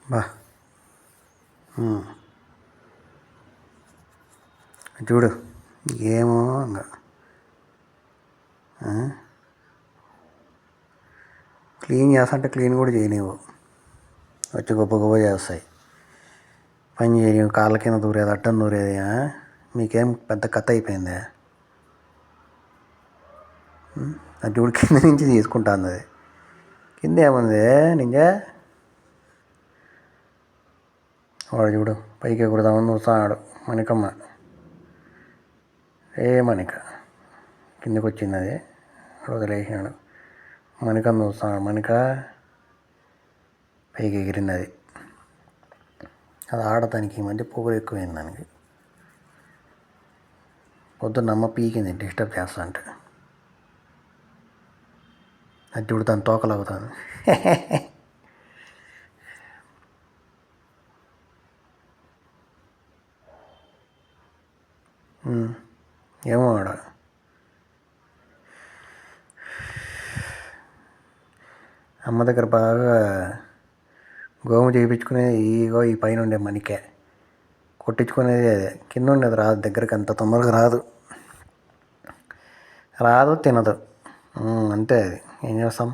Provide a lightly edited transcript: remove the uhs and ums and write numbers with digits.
బా చూడు ఏమో ఇంకా క్లీన్ చేస్తా క్లీన్ కూడా చేయనివ్వు, వచ్చి గొప్ప గొప్ప చేస్తాయి. పని చేయనివ్వు, కాళ్ళ కింద దూరేది అడ్డం దూరేది. మీకేం పెద్ద కథ అయిపోయిందా? అది చూడు కింద నుంచి తీసుకుంటుంది. అది కింద ఏముంది నింజా, వాడు చూడు పైకి ఎగురుదామని చూస్తున్నాడు. మణికమ్మ మణిక కిందకి వచ్చింది, అది వదిలేసినాడు. మణికమ్మ చూస్తున్నాడు. మణిక పైకి ఎగిరింది. అది ఆడటానికి ఈ మధ్య పొగరు ఎక్కువైంది దానికి. పొద్దున్న అమ్మ పీకింది డిస్టర్బ్ చేస్తా అంటే. అది చూడు తను తోకలాగుతాను. ఏమో ఆడ అమ్మ దగ్గర బాగా గోము చేయించుకునేది. ఈ పైన ఉండే మణికే కొట్టించుకునేది. అదే కింద ఉండేది రాదు, దగ్గరికి అంత తొందరగా రాదు తినదు. అంతే, అది ఏం చేస్తాం.